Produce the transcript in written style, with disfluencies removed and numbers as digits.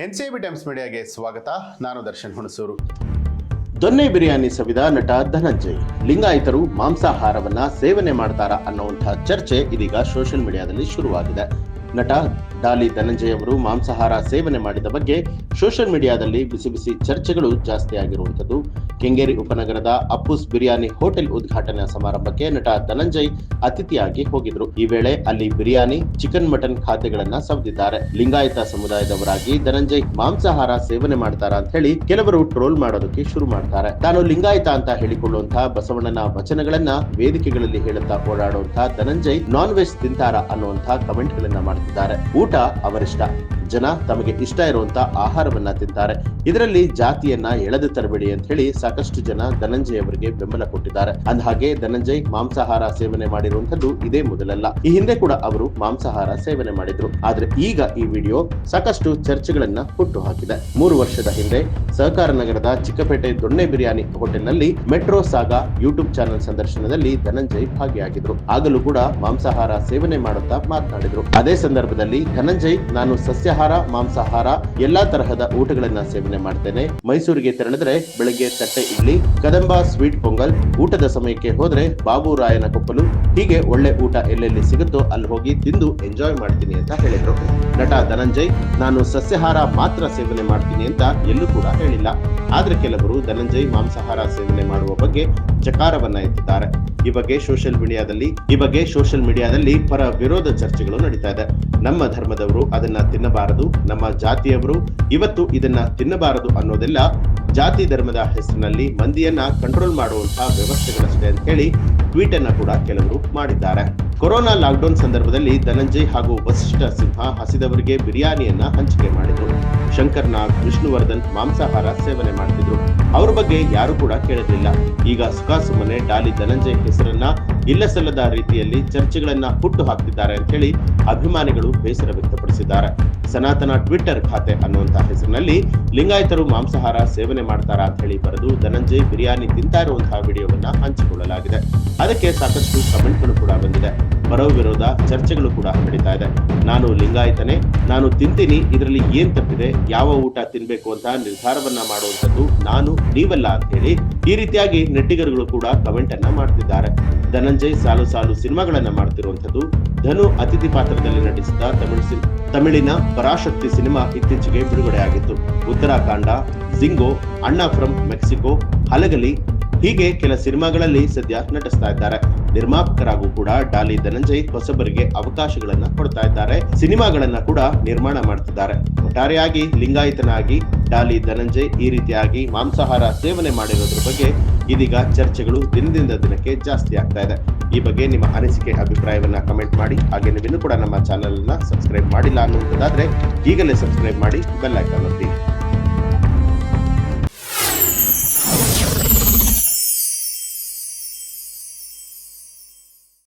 NCB times ಮೀಡಿಯಾಗೆ ಸ್ವಾಗತ. ನಾನು ದರ್ಶನ್ ಹುಣಸೂರು. ದೊನ್ನೆ ಬಿರಿಯಾನಿ ಸವಿದ ನಟ ಧನಂಜಯ್. ಲಿಂಗಾಯತರು ಮಾಂಸಾಹಾರವನ್ನ ಸೇವನೆ ಮಾಡ್ತಾರಾ ಅನ್ನುವಂತಹ ಚರ್ಚೆ ಇದೀಗ ಸೋಷಿಯಲ್ ಮೀಡಿಯಾದಲ್ಲಿ ಶುರುವಾಗಿದೆ. ನಟ ಡಾಲಿ ಧನಂಜಯ್ ಅವರು ಮಾಂಸಾಹಾರ ಸೇವನೆ ಮಾಡಿದ ಬಗ್ಗೆ ಸೋಷಿಯಲ್ ಮೀಡಿಯಾದಲ್ಲಿ ಬಿಸಿ ಬಿಸಿ ಚರ್ಚೆಗಳು ಜಾಸ್ತಿ ಆಗಿರುವಂತದ್ದು. ಕೆಂಗೇರಿ ಉಪನಗರದ ಅಪ್ಪುಸ್ ಬಿರಿಯಾನಿ ಹೋಟೆಲ್ ಉದ್ಘಾಟನಾ ಸಮಾರಂಭಕ್ಕೆ ನಟ ಧನಂಜಯ್ ಅತಿಥಿಯಾಗಿ ಹೋಗಿದ್ರು. ಈ ವೇಳೆ ಅಲ್ಲಿ ಬಿರಿಯಾನಿ, ಚಿಕನ್, ಮಟನ್ ಖಾದ್ಯಗಳನ್ನ ಸವಿದಿದ್ದಾರೆ. ಲಿಂಗಾಯತ ಸಮುದಾಯದವರಾಗಿ ಧನಂಜಯ್ ಮಾಂಸಾಹಾರ ಸೇವನೆ ಮಾಡ್ತಾರಾ ಅಂತ ಹೇಳಿ ಕೆಲವರು ಟ್ರೋಲ್ ಮಾಡೋದಕ್ಕೆ ಶುರು ಮಾಡ್ತಾರೆ. ತಾನು ಲಿಂಗಾಯತ ಅಂತ ಹೇಳಿಕೊಳ್ಳುವಂತಹ ಬಸವಣ್ಣನ ವಚನಗಳನ್ನ ವೇದಿಕೆಗಳಲ್ಲಿ ಹೇಳುತ್ತಾ ಓಡಾಡುವಂತಹ ಧನಂಜಯ್ ನಾನ್ ವೆಜ್ ತಿಂತಾರಾ ಅನ್ನುವಂತಹ ಕಮೆಂಟ್ ಗಳನ್ನ ಮಾಡ್ತಿದ್ದಾರೆ. ಊಟ ಅವರಿಷ್ಟ, ಜನ ತಮಗೆ ಇಷ್ಟ ಇರುವಂತ ಆಹಾರವನ್ನ ತಿಂತಾರೆ, ಇದರಲ್ಲಿ ಜಾತಿಯನ್ನ ಎಳೆದು ತರಬೇಡಿ ಅಂತ ಹೇಳಿ ಸಾಕಷ್ಟು ಜನ ಧನಂಜಯ್ ಅವರಿಗೆ ಬೆಂಬಲ ಕೊಟ್ಟಿದ್ದಾರೆ. ಅಂದಹಾಗೆ ಧನಂಜಯ್ ಮಾಂಸಾಹಾರ ಸೇವನೆ ಮಾಡಿರುವಂತದ್ದು ಇದೇ ಮೊದಲಲ್ಲ. ಈ ಹಿಂದೆ ಕೂಡ ಅವರು ಮಾಂಸಾಹಾರ ಸೇವನೆ ಮಾಡಿದ್ರು. ಆದ್ರೆ ಈಗ ಈ ವಿಡಿಯೋ ಸಾಕಷ್ಟು ಚರ್ಚೆಗಳನ್ನ ಹುಟ್ಟು ಹಾಕಿದೆ. 3 ವರ್ಷದ ಹಿಂದೆ ಸಹಕಾರ ನಗರದ ಚಿಕ್ಕಪೇಟೆ ದೊಣ್ಣೆ ಬಿರಿಯಾನಿ ಹೋಟೆಲ್ ನಲ್ಲಿ ಮೆಟ್ರೋ ಸಾಗಾ ಯೂಟ್ಯೂಬ್ ಚಾನೆಲ್ ಸಂದರ್ಶನದಲ್ಲಿ ಧನಂಜಯ್ ಭಾಗಿಯಾಗಿದ್ರು. ಆಗಲೂ ಕೂಡ ಮಾಂಸಾಹಾರ ಸೇವನೆ ಮಾಡುತ್ತಾ ಮಾತನಾಡಿದ್ರು. ಅದೇ ಸಂದರ್ಭದಲ್ಲಿ ಧನಂಜಯ್, ನಾನು ಸಸ್ಯಾಹಾರ, ಮಾಂಸಾಹಾರ ಎಲ್ಲಾ ತರಹದ ಊಟಗಳನ್ನ ಸೇವನೆ ಮಾಡ್ತೇನೆ. ಮೈಸೂರಿಗೆ ತೆರಳಿದ್ರೆ ಬೆಳಗ್ಗೆ ತಟ್ಟೆ ಇಡ್ಲಿ, ಕದಂಬ ಸ್ವೀಟ್ ಪೊಂಗಲ್, ಊಟದ ಸಮಯಕ್ಕೆ ಹೋದ್ರೆ ಬಾಬು ರಾಯನ ಕೊಪ್ಪಲು, ಹೀಗೆ ಒಳ್ಳೆ ಊಟ ಎಲ್ಲೆಲ್ಲಿ ಸಿಗುತ್ತೋ ಅಲ್ಲಿ ಹೋಗಿ ತಿಂದು ಎಂಜಾಯ್ ಮಾಡ್ತೀನಿ ಅಂತ ಹೇಳಿದ್ರು. ನಟ ಧನಂಜಯ್, ನಾನು ಸಸ್ಯಾಹಾರ ಮಾತ್ರ ಸೇವನೆ ಮಾಡ್ತೀನಿ ಅಂತ ಎಲ್ಲೂ ಕೂಡ ಹೇಳಿಲ್ಲ. ಆದ್ರೆ ಕೆಲವರು ಧನಂಜಯ್ ಮಾಂಸಾಹಾರ ಸೇವನೆ ಮಾಡುವ ಬಗ್ಗೆ ಚಕಾರವನ್ನ ಎತ್ತಿದ್ದಾರೆ. ಈ ಬಗ್ಗೆ ಸೋಷಿಯಲ್ ಮೀಡಿಯಾದಲ್ಲಿ ಪರ ವಿರೋಧ ಚರ್ಚೆಗಳು ನಡೀತಾ ಇದೆ. ನಮ್ಮ ಧರ್ಮದವರು ಅದನ್ನ ತಿನ್ನಬಾರದು, ನಮ್ಮ ಜಾತಿಯವರು ಇವತ್ತು ಇದನ್ನ ತಿನ್ನಬಾರದು ಅನ್ನೋದೆಲ್ಲ ಜಾತಿ ಧರ್ಮದ ಹೆಸರಿನಲ್ಲಿ ಮಂದಿಯನ್ನ ಕಂಟ್ರೋಲ್ ಮಾಡುವಂತಹ ವ್ಯವಸ್ಥೆಗಳಷ್ಟೇ ಅಂತ ಹೇಳಿ ಟ್ವೀಟ್ ಅನ್ನ ಕೂಡ ಕೆಲವರು ಮಾಡಿದ್ದಾರೆ. ಕೊರೋನಾ ಲಾಕ್ಡೌನ್ ಸಂದರ್ಭದಲ್ಲಿ ಧನಂಜಯ್ ಹಾಗೂ ವಸಿಷ್ಠ ಸಿಂಹ ಹಸಿದವರಿಗೆ ಬಿರಿಯಾನಿಯನ್ನ ಹಂಚಿಕೆ ಮಾಡಿದ್ರು. ಶಂಕರ್ ನಾಗ್, ವಿಷ್ಣುವರ್ಧನ್ ಮಾಂಸಾಹಾರ ಸೇವನೆ ಮಾಡ್ತಿದ್ರು. ಅವ್ರ ಬಗ್ಗೆ ಯಾರು ಕೂಡ ಕೇಳಿರಲಿಲ್ಲ. ಈಗ ಸುಖಾಸುಮ್ಮನೆ ಡಾಲಿ ಧನಂಜಯ್ ಹೆಸರನ್ನ ಇಲ್ಲಸಲ್ಲದ ರೀತಿಯಲ್ಲಿ ಚರ್ಚೆಗಳನ್ನ ಹುಟ್ಟು ಹಾಕ್ತಿದ್ದಾರೆ ಅಂತ ಹೇಳಿ ಅಭಿಮಾನಿಗಳು ಬೇಸರ ವ್ಯಕ್ತಪಡಿಸಿದ್ದಾರೆ. ಸನಾತನ ಟ್ವಿಟ್ಟರ್ ಖಾತೆ ಅನ್ನುವಂತಹ ಹೆಸರಿನಲ್ಲಿ ಲಿಂಗಾಯತರು ಮಾಂಸಾಹಾರ ಸೇವನೆ ಮಾಡ್ತಾರಾ ಅಂತ ಹೇಳಿ ಬರೆದು ಧನಂಜಯ್ ಬಿರಿಯಾನಿ ತಿಂತಾ ಇರುವಂತಹ ವಿಡಿಯೋವನ್ನ ಹಂಚಿಕೊಳ್ಳಲಾಗಿದೆ. ಅದಕ್ಕೆ ಸಾಕಷ್ಟು ಕಮೆಂಟ್ಗಳು ಕೂಡ ಬಂದಿದೆ. ಪರ ವಿರೋಧ ಚರ್ಚೆಗಳು ಕೂಡ ನಡೀತಾ ಇದೆ. ನಾನು ಲಿಂಗಾಯತನೇ, ನಾನು ತಿಂತೀನಿ, ಇದರಲ್ಲಿ ಏನ್ ತಪ್ಪಿದೆ, ಯಾವ ಊಟ ತಿನ್ಬೇಕು ಅಂತ ನಿರ್ಧಾರವನ್ನ ಮಾಡುವಂತದ್ದು ನಾನು, ನೀವಲ್ಲ ಅಂತ ಹೇಳಿ ಈ ರೀತಿಯಾಗಿ ನೆಟ್ಟಿಗರುಗಳು ಕೂಡ ಕಮೆಂಟ್ ಅನ್ನ ಮಾಡ್ತಿದ್ದಾರೆ. ಧನಂಜಯ್ ಸಾಲು ಸಾಲು ಸಿನಿಮಾಗಳನ್ನ ಮಾಡ್ತಿರುವಂತದ್ದು. ಧನು ಅತಿಥಿ ಪಾತ್ರದಲ್ಲಿ ನಟಿಸಿದ ತಮಿಳಿನ ಪರಾಶಕ್ತಿ ಸಿನಿಮಾ ಇತ್ತೀಚೆಗೆ ಬಿಡುಗಡೆ ಆಗಿತ್ತು. ಉತ್ತರಾಖಂಡ, ಜಿಂಗೋ, ಅಣ್ಣ ಫ್ರಮ್ ಮೆಕ್ಸಿಕೋ, ಹಲಗಲಿ, ಹೀಗೆ ಕೆಲ ಸಿನಿಮಾಗಳಲ್ಲಿ ಸದ್ಯ ನಟಿಸ್ತಾ ಇದ್ದಾರೆ. ನಿರ್ಮಾಪಕರಾಗೂ ಕೂಡ ಡಾಲಿ ಧನಂಜಯ್ ಹೊಸಬರಿಗೆ ಅವಕಾಶಗಳನ್ನ ಕೊಡ್ತಾ ಇದ್ದಾರೆ. ಸಿನಿಮಾಗಳನ್ನ ಕೂಡ ನಿರ್ಮಾಣ ಮಾಡ್ತಿದ್ದಾರೆ. ಒಟ್ಟಾರೆಯಾಗಿ ಲಿಂಗಾಯತನಾಗಿ ಡಾಲಿ ಧನಂಜಯ್ ಈ ರೀತಿಯಾಗಿ ಮಾಂಸಾಹಾರ ಸೇವನೆ ಮಾಡಿರೋದ್ರ ಬಗ್ಗೆ ಇದೀಗ ಚರ್ಚೆಗಳು ದಿನದಿಂದ ದಿನಕ್ಕೆ ಜಾಸ್ತಿ ಆಗ್ತಾ ಇದೆ. ಈ ಬಗ್ಗೆ ನಿಮ್ಮ ಅನಿಸಿಕೆ, ಅಭಿಪ್ರಾಯವನ್ನ ಕಮೆಂಟ್ ಮಾಡಿ. ಹಾಗೆ ನೀವಿನ್ನೂ ಕೂಡ ನಮ್ಮ ಚಾನೆಲ್ ಅನ್ನ ಸಬ್ಸ್ಕ್ರೈಬ್ ಮಾಡಿಲ್ಲ ಅನ್ನುವಂಥದ್ದಾದ್ರೆ ಈಗಲೇ ಸಬ್ಸ್ಕ್ರೈಬ್ ಮಾಡಿ, ಬೆಲ್ ಐಕಾನ್ ಒತ್ತಿ.